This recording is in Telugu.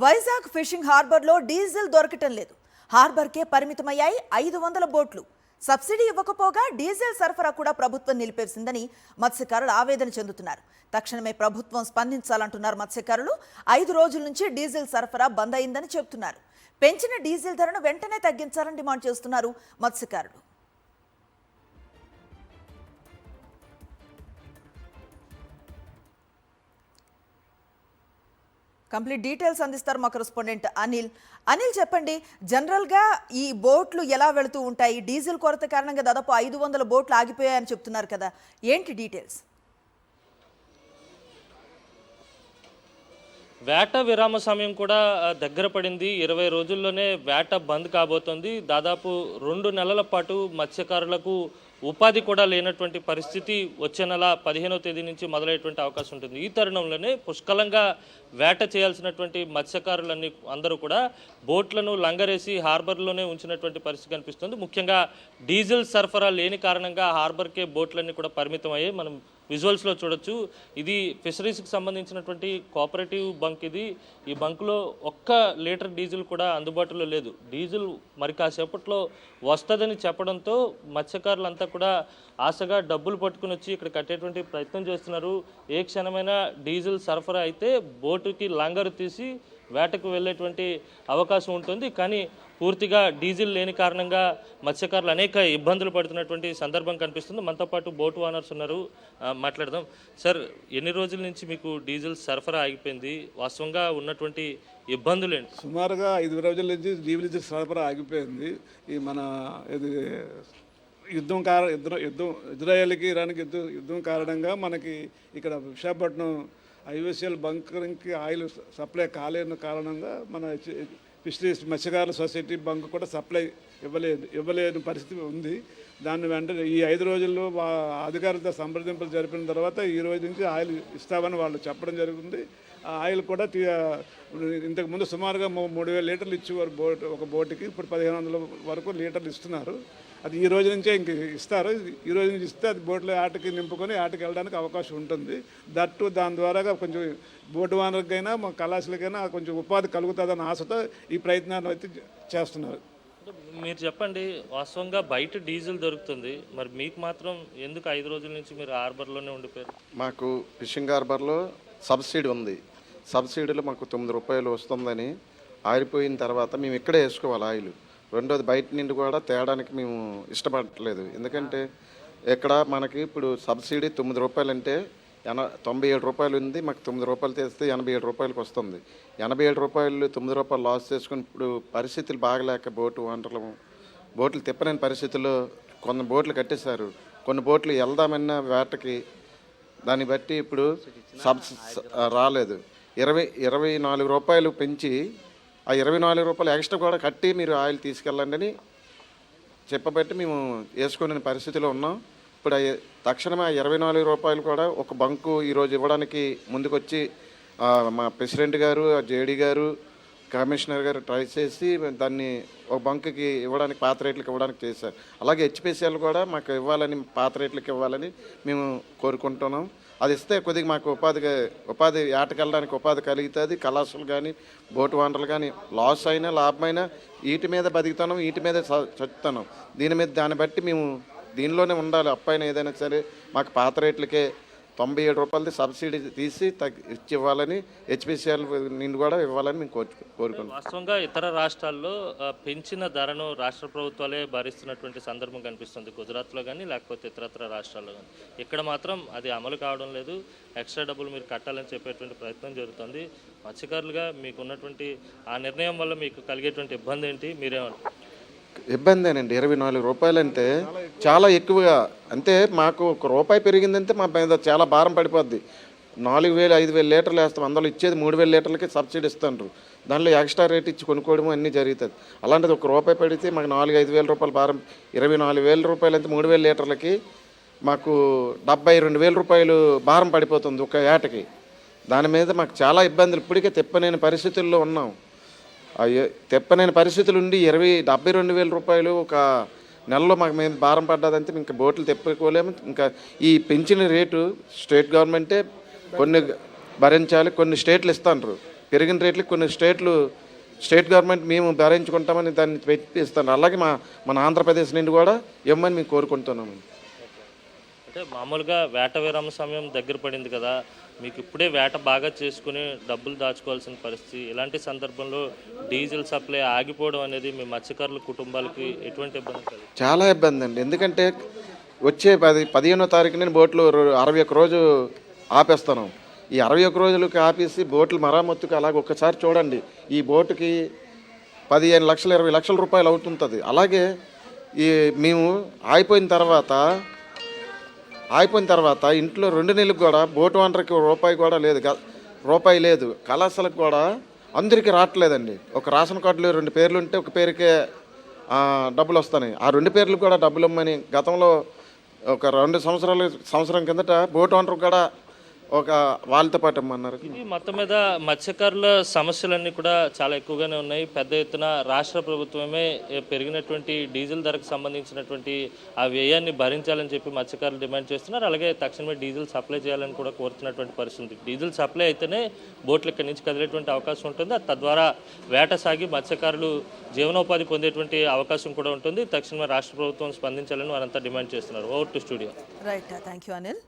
వైజాగ్ ఫిషింగ్ హార్బర్లో డీజిల్ దొరకటం లేదు. హార్బర్కే పరిమితమయ్యాయి 500 బోట్లు. సబ్సిడీ ఇవ్వకపోగా డీజిల్ సరఫరా కూడా ప్రభుత్వం నిలిపేసిందని మత్స్యకారులు ఆవేదన చెందుతున్నారు. తక్షణమే ప్రభుత్వం స్పందించాలంటున్నారు మత్స్యకారులు. 5 రోజుల నుంచి డీజిల్ సరఫరా బంద్ అయిందని చెబుతున్నారు. పెంచిన డీజిల్ ధరను వెంటనే తగ్గించాలని డిమాండ్ చేస్తున్నారు మత్స్యకారులు. కంప్లీట్ డీటెయిల్స్ అందిస్తారు మా కరెస్పాండెంట్ అనిల్ చెప్పండి, జనరల్గా ఈ బోట్లు ఎలా వెళుతూ ఉంటాయి? డీజిల్ కొరత కారణంగా దాదాపు 500 బోట్లు ఆగిపోయాయని చెప్తున్నారు కదా, ఏంటి డీటెయిల్స్? వేట విరామ సమయం కూడా దగ్గర పడింది. 20 రోజుల్లోనే వేట బంద్ కాబోతోంది. దాదాపు 2 నెలల పాటు మత్స్యకారులకు ఉపాధి కూడా లేనటువంటి పరిస్థితి వచ్చే నెల 15వ తేదీ నుంచి మొదలయ్యేటువంటి అవకాశం ఉంటుంది. ఈ తరుణంలోనే పుష్కలంగా వేట చేయాల్సినటువంటి మత్స్యకారులన్నీ అందరూ కూడా బోట్లను లంగరేసి హార్బర్లోనే ఉంచినటువంటి పరిస్థితి కనిపిస్తుంది. ముఖ్యంగా డీజిల్ సరఫరా లేని కారణంగా హార్బర్కే బోట్లన్నీ కూడా పరిమితం అయ్యాయి. మనం విజువల్స్లో చూడొచ్చు. ఇది ఫిషరీస్కి సంబంధించినటువంటి కోఆపరేటివ్ బంక్. ఈ బంకులో 1 లీటర్ డీజిల్ కూడా అందుబాటులో లేదు. డీజిల్ మరి కాసేపట్లో వస్తుందని చెప్పడంతో మత్స్యకారులంతా కూడా ఆశగా డబ్బులు పట్టుకుని వచ్చి ఇక్కడ కట్టేటువంటి ప్రయత్నం చేస్తున్నారు. ఏ క్షణమైనా డీజిల్ సరఫరా అయితే బోటుకి లంగరు తీసి వేటకు వెళ్ళేటువంటి అవకాశం ఉంటుంది. కానీ పూర్తిగా డీజిల్ లేని కారణంగా మత్స్యకారులు అనేక ఇబ్బందులు పడుతున్నటువంటి సందర్భం కనిపిస్తుంది. మనతో పాటు బోటు ఓనర్స్ ఉన్నారు, మాట్లాడదాం. సార్, ఎన్ని రోజుల నుంచి మీకు డీజిల్ సరఫరా ఆగిపోయింది? వాస్తవంగా ఉన్నటువంటి ఇబ్బందులు ఏంటి? సుమారుగా 5 రోజుల నుంచి డీజిల్ సరఫరా ఆగిపోయింది. ఈ మన ఇది ఇజ్రాయెల్కి ఇరాన్కి యుద్ధం కారణంగా మనకి ఇక్కడ విశాఖపట్నం ఐఓసిఎల్ బంకర్కి ఆయిల్ సప్లై కాలేని కారణంగా మన ఫిషరీస్ మత్స్యకారుల సొసైటీ బంక్ కూడా సప్లై ఇవ్వలేని పరిస్థితి ఉంది. దాన్ని వెంటనే ఈ 5 రోజుల్లో అధికారులతో సంప్రదింపులు జరిపిన తర్వాత ఈ రోజు నుంచి ఆయిల్ ఇస్తామని వాళ్ళు చెప్పడం జరుగుతుంది. ఆ ఆయిల్ కూడా ఇంతకుముందు సుమారుగా 3000 లీటర్లు ఇచ్చేవారు ఒక బోటుకి. ఇప్పుడు 1500 వరకు లీటర్లు ఇస్తున్నారు. అది ఈ రోజు నుంచే ఇంక ఇస్తారు. ఈ రోజు నుంచి ఇస్తే అది బోట్లో ఆటకి నింపుకొని ఆటకి వెళ్ళడానికి అవకాశం ఉంటుంది. దాని ద్వారా కొంచెం బోటు వానర్కైనా మా కళాశాలకైనా కొంచెం ఉపాధి కలుగుతుందన్న ఆశతో ఈ ప్రయత్నాలు అయితే చేస్తున్నారు. మీరు చెప్పండి, వాస్తవంగా బయట డీజిల్ దొరుకుతుంది, మరి మీకు మాత్రం ఎందుకు 5 రోజుల నుంచి మీరు హార్బర్లోనే ఉండిపోయారు? మాకు ఫిషింగ్ హార్బర్లో సబ్సిడీ ఉంది. సబ్సిడీలో మాకు 9 రూపాయలు వస్తుందని ఆరిపోయిన తర్వాత మేము ఇక్కడే వేసుకోవాలి ఆయిల్. రెండోది బయట నుండి కూడా తేడానికి మేము ఇష్టపడట్లేదు. ఎందుకంటే ఇక్కడ మనకి ఇప్పుడు సబ్సిడీ 9 రూపాయలు అంటే 97 రూపాయలు ఉంది. మాకు 9 రూపాయలు తెస్తే 87 రూపాయలకు వస్తుంది. 87 రూపాయలు 9 రూపాయలు లాస్ చేసుకుని ఇప్పుడు పరిస్థితులు బాగలేక బోట్లు తిప్పలేని పరిస్థితుల్లో కొన్ని బోట్లు కట్టేశారు. కొన్ని బోట్లు వెళ్దామన్న వేటకి దాన్ని బట్టి ఇప్పుడు రాలేదు. 24 రూపాయలు పెంచి ఆ 24 రూపాయలు ఎక్స్ట్రా కూడా కట్టి మీరు ఆయిల్ తీసుకెళ్ళండి అని చెప్పబట్టి మేము వేసుకునే పరిస్థితిలో ఉన్నాం. ఇప్పుడు తక్షణమే ఆ 24 రూపాయలు కూడా ఒక బంకు ఈరోజు ఇవ్వడానికి ముందుకొచ్చి మా ప్రెసిడెంట్ గారు, జేడీ గారు, కమిషనర్ గారు ట్రై చేసి దాన్ని ఒక బంకుకి ఇవ్వడానికి పాత రేట్లకు ఇవ్వడానికి చేశారు. అలాగే హెచ్పిసిఎల్ కూడా మాకు ఇవ్వాలని, పాత రేట్లకు ఇవ్వాలని మేము కోరుకుంటున్నాం. అది ఇస్తే కొద్దిగా మాకు ఉపాధి ఆటకెళ్ళడానికి ఉపాధి కలుగుతుంది. కళాశాలలు కానీ బోటు వానర్లు కానీ లాస్ అయినా లాభమైనా వీటి మీద బతుకుతున్నాం, వీటి మీద చచ్చుతున్నాం. దాన్ని బట్టి మేము దీనిలోనే ఉండాలి. అప్పైనా ఏదైనా సరే మాకు పాత రేట్లకే 97 రూపాయలది సబ్సిడీ తీసి ఇచ్చి ఇవ్వాలని, హెచ్పిసిఎల్ నుండి కూడా ఇవ్వాలని మేము కోరుకుంటున్నాం. వాస్తవంగా ఇతర రాష్ట్రాల్లో పెంచిన ధరను రాష్ట్ర ప్రభుత్వాలే భరిస్తున్నటువంటి సందర్భం కనిపిస్తుంది. గుజరాత్లో కానీ లేకపోతే ఇతరత్ర రాష్ట్రాల్లో కానీ. ఇక్కడ మాత్రం అది అమలు కావడం లేదు. ఎక్స్ట్రా డబ్బులు మీరు కట్టాలని చెప్పేటువంటి ప్రయత్నం జరుగుతుంది. మత్స్యకారులుగా మీకు ఉన్నటువంటి ఆ నిర్ణయం వల్ల మీకు కలిగేటువంటి ఇబ్బంది ఏంటి? మీరేమంటారు? ఇబ్బందేనండి. 24 రూపాయలు అంటే చాలా ఎక్కువగా. అంటే మాకు 1 రూపాయి పెరిగిందంటే మా మీద చాలా భారం పడిపోద్ది. 4000 5000 లీటర్లు వేస్తాం, అందులో ఇచ్చేది 3000 లీటర్లకి సబ్సిడీ ఇస్తుంటారు. దానిలో ఎక్స్ట్రా రేట్ ఇచ్చి కొనుక్కోవడం అన్నీ జరుగుతుంది. అలాంటిది 1 రూపాయి పడితే మాకు 4-5 వేల రూపాయల భారం. 24,000 రూపాయలు అంటే 3000 లీటర్లకి మాకు 72,000 రూపాయలు భారం పడిపోతుంది ఒక ఏటకి. దాని మీద మాకు చాలా ఇబ్బందులు. ఇప్పటికే తిప్పలేని పరిస్థితుల్లో ఉన్నాం. తిప్పలేని పరిస్థితులు ఉండి 72,000 రూపాయలు ఒక నెలలో మాకు మేము భారం పడ్డదంటే ఇంకా బోట్లు తిప్పుకోలేము. ఇంకా ఈ పెంచిన రేటు స్టేట్ గవర్నమెంటే కొన్ని భరించాలి, కొన్ని స్టేట్లు ఇస్తున్నారు. పెరిగిన రేట్లు కొన్ని స్టేట్ గవర్నమెంట్ మేము భరించుకుంటామని దాన్ని పెట్టిస్తాను. అలాగే మన ఆంధ్రప్రదేశ్ నుండి కూడా ఇవ్వమని మేము కోరుకుంటున్నాము. అంటే మామూలుగా వేట విరామ సమయం దగ్గర పడింది కదా, మీకు ఇప్పుడే వేట బాగా చేసుకుని డబ్బులు దాచుకోవాల్సిన పరిస్థితి, ఇలాంటి సందర్భంలో డీజిల్ సప్లై ఆగిపోవడం అనేది మీ మత్స్యకారుల కుటుంబాలకి ఎటువంటి ఇబ్బంది కలిగింది? చాలా ఇబ్బంది అండి. ఎందుకంటే వచ్చే 15వ తారీఖు నేను బోట్లు 61 రోజు ఆపేస్తాను. ఈ 61 రోజులకి ఆపేసి బోట్లు మరామత్తుకు అలాగే ఒక్కసారి చూడండి, ఈ బోటుకి 15 లక్షలు 20 లక్షల రూపాయలు అవుతుంటుంది. అలాగే మేము ఆగిపోయిన తర్వాత ఇంట్లో 2 నెలలకు కూడా బోటు ఓనర్కి రూపాయి లేదు. కళాశాలకు కూడా అందరికీ రావట్లేదండి. ఒక రేషన్ కార్డులో 2 పేర్లు ఉంటే ఒక పేరుకే డబ్బులు వస్తున్నాయి. ఆ 2 పేర్లు కూడా డబ్బులు ఇమ్మని గతంలో ఒక 2 సంవత్సరం కిందట బోటు ఓనర్ కూడా ఒక వాళ్ళతో పాటు ఇమ్మన్నారు. ఇది మొత్తం మీద మత్స్యకారుల సమస్యలన్నీ కూడా చాలా ఎక్కువగానే ఉన్నాయి. పెద్ద ఎత్తున రాష్ట్ర ప్రభుత్వమే పెరిగినటువంటి డీజిల్ ధరకు సంబంధించినటువంటి ఆ వ్యయాన్ని భరించాలని చెప్పి మత్స్యకారులు డిమాండ్ చేస్తున్నారు. అలాగే తక్షణమే డీజిల్ సప్లై చేయాలని కూడా కోరుతున్నటువంటి పరిస్థితి. డీజిల్ సప్లై అయితేనే బోట్లు ఇక్కడి నుంచి కదిలేటువంటి అవకాశం ఉంటుంది. తద్వారా వేట సాగి మత్స్యకారులు జీవనోపాధి పొందేటువంటి అవకాశం కూడా ఉంటుంది. తక్షణమే రాష్ట్ర ప్రభుత్వం స్పందించాలని వారంతా డిమాండ్ చేస్తున్నారు. Over to studio. Right, thank you Anil.